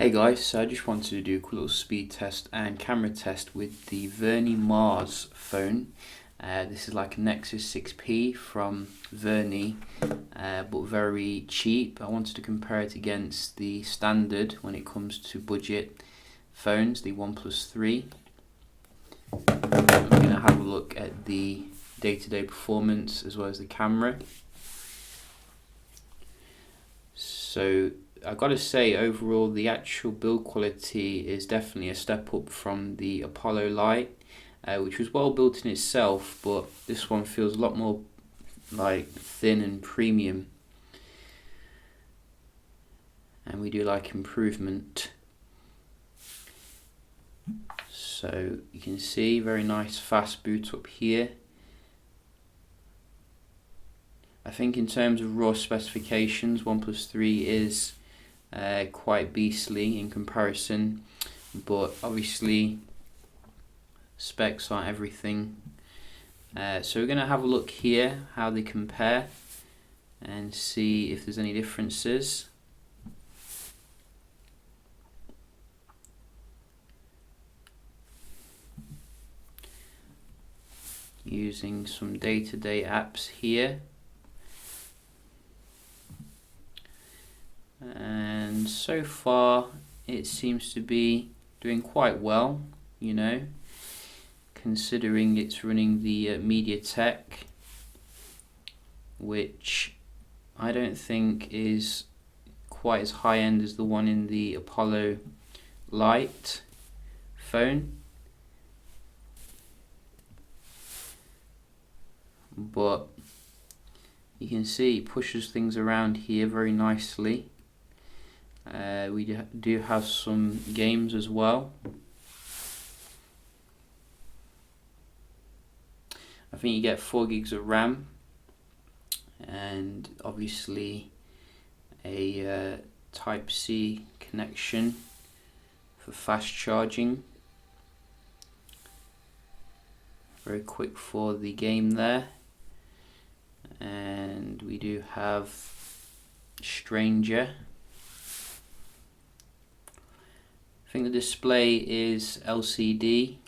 Hey guys, so I just wanted to do a quick little speed test and camera test with the Vernee Mars phone. This is like a Nexus 6P from Vernee, but very cheap. I wanted to compare it against the standard when it comes to budget phones, the OnePlus 3. I'm going to have a look at the day-to-day performance as well as the camera. So I've got to say, overall the actual build quality is definitely a step up from the Apollo Lite, which was well built in itself, but this one feels a lot more like thin and premium, and we do like improvement. So you can see very nice fast boot up here. I think in terms of raw specifications, OnePlus 3 is quite beastly in comparison, but obviously specs aren't everything. So we're going to have a look here how they compare and see if there's any differences. Using some day-to-day apps here. And so far it seems to be doing quite well, considering it's running the MediaTek, which I don't think is quite as high end as the one in the Apollo Lite phone, but you can see it pushes things around here very nicely. We do have some games as well. I think you get 4 gigs of RAM and obviously a Type-C connection for fast charging. Very quick for the game there. And we do have Stranger. I think the display is LCD.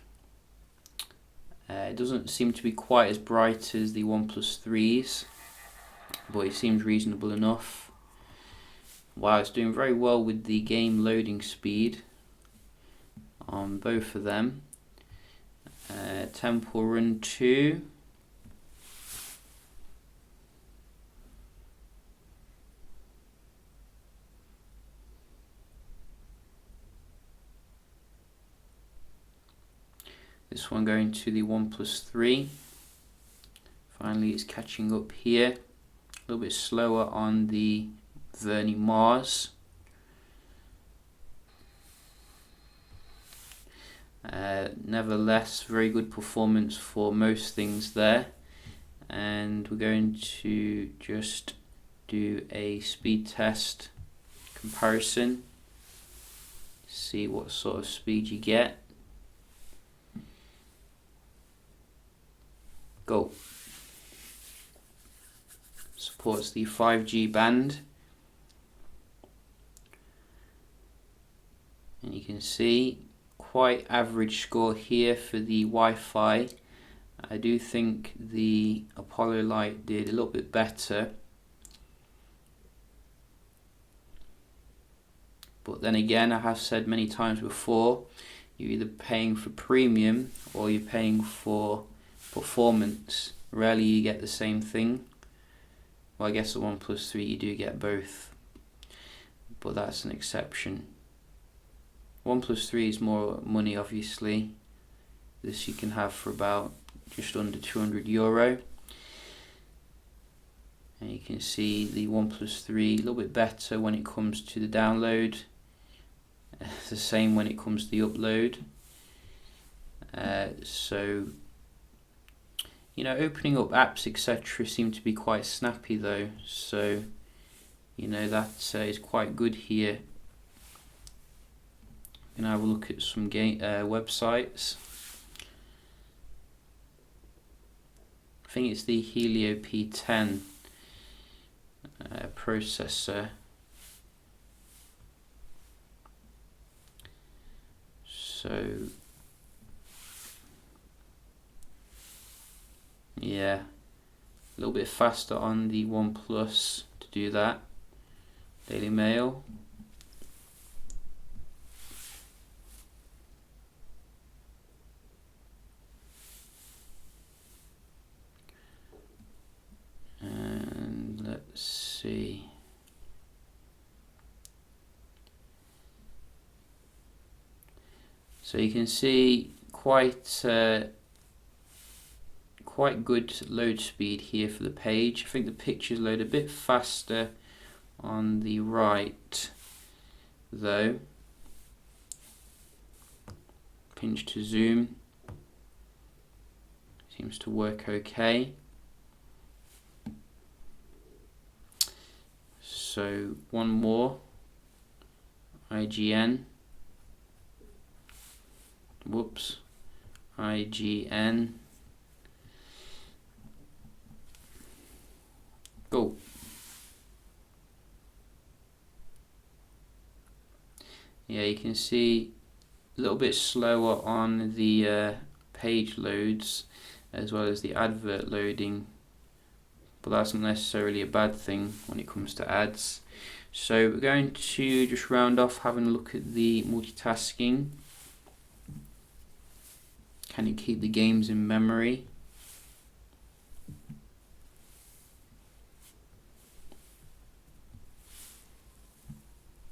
It doesn't seem to be quite as bright as the OnePlus 3's, but it seems reasonable enough. Wow, it's doing very well with the game loading speed on both of them. Temple Run 2. This one going to the OnePlus 3. Finally it's catching up here. A little bit slower on the Vernee Mars. Nevertheless, very good performance for most things there. And we're going to just do a speed test comparison. See what sort of speed you get. Go. Supports the 5G band, and you can see quite average score here for the Wi-Fi. I do think the Apollo Lite did a little bit better, but then again, I have said many times before, you're either paying for premium or you're paying for performance. Rarely you get the same thing. Well, I guess the OnePlus 3 you do get both, but that's an exception. OnePlus 3 is more money, obviously. This you can have for about just under €200. And you can see the OnePlus 3 a little bit better when it comes to the download. It's the same when it comes to the upload. So opening up apps etc. seem to be quite snappy though, so that is quite good here. I'm gonna have a look at some websites. I think it's the Helio P10 processor. So yeah, a little bit faster on the OnePlus to do that. Daily Mail. And let's see. So you can see quite good load speed here for the page. I think the pictures load a bit faster on the right though. Pinch to zoom. Seems to work okay. So one more. IGN. Whoops. IGN. Go. Yeah, you can see a little bit slower on the page loads as well as the advert loading, but that's not necessarily a bad thing when it comes to ads. So we're going to just round off having a look at the multitasking. Can it keep the games in memory?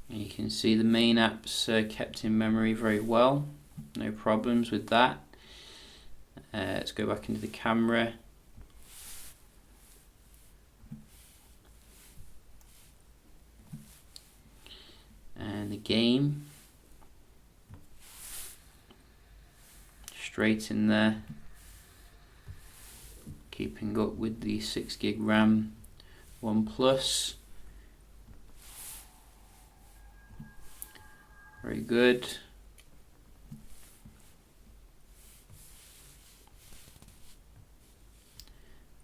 And you can see the main apps kept in memory very well, no problems with that. Let's go back into the camera. And the game. Straight in there. Keeping up with the 6 gig RAM OnePlus. Very good.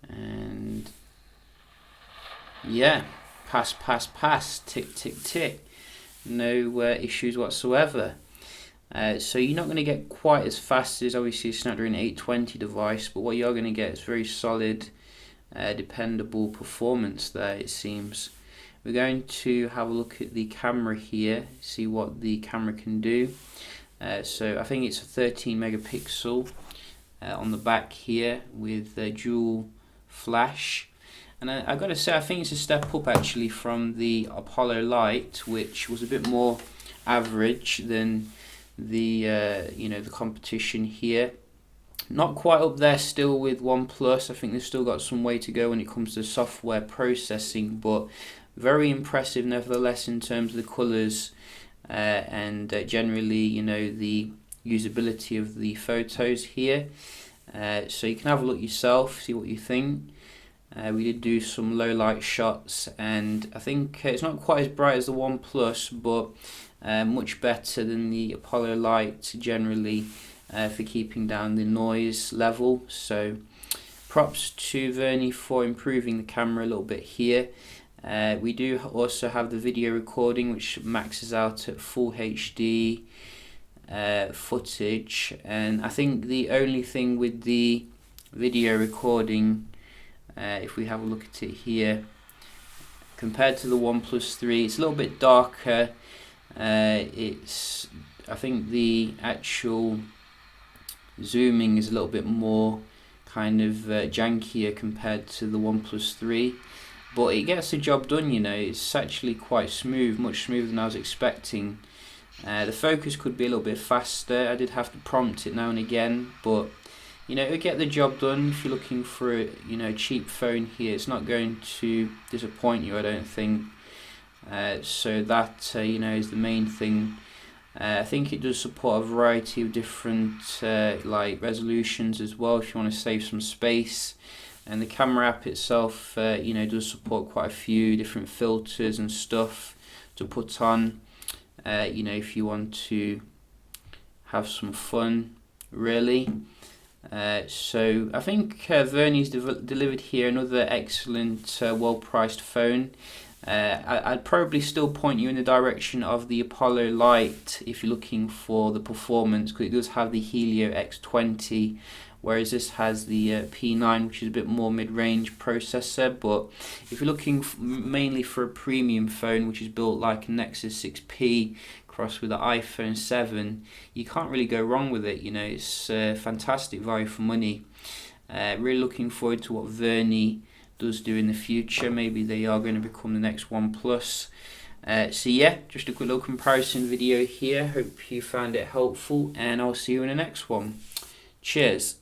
And yeah, pass, tick, tick, tick. No issues whatsoever. So you're not going to get quite as fast as obviously a Snapdragon 820 device, but what you're going to get is very solid, dependable performance there, it seems. We're going to have a look at the camera here, see what the camera can do. So I think it's a 13 megapixel on the back here with dual flash. And I've got to say, I think it's a step up actually from the Apollo Lite, which was a bit more average than the the competition here. Not quite up there still with OnePlus. I think they've still got some way to go when it comes to software processing, but very impressive nevertheless in terms of the colours and generally the usability of the photos here. So you can have a look yourself, see what you think. We did do some low light shots, and I think it's not quite as bright as the OnePlus, but much better than the Apollo Lite generally for keeping down the noise level. So props to Vernee for improving the camera a little bit here. We do also have the video recording, which maxes out at full HD footage, and I think the only thing with the video recording, if we have a look at it here, compared to the OnePlus 3, it's a little bit darker. I think the actual zooming is a little bit more kind of jankier compared to the OnePlus 3, but it gets the job done. It's actually quite smooth, much smoother than I was expecting. The focus could be a little bit faster. I did have to prompt it now and again, but it'll get the job done. If you're looking for a cheap phone here, it's not going to disappoint you, I don't think. So that is the main thing. I think it does support a variety of different like resolutions as well, if you want to save some space. And the camera app itself does support quite a few different filters and stuff to put on if you want to have some fun, really. So I think Vernee's delivered here another excellent well-priced phone. I'd probably still point you in the direction of the Apollo Lite if you're looking for the performance, because it does have the Helio X20, whereas this has the P9, which is a bit more mid-range processor. But if you're looking mainly for a premium phone, which is built like a Nexus 6P crossed with the iPhone 7, you can't really go wrong with it. You know, it's fantastic value for money. Really looking forward to what Vernee does do in the future. Maybe they are going to become the next OnePlus. So yeah, just a quick little comparison video here. Hope you found it helpful, and I'll see you in the next one. Cheers.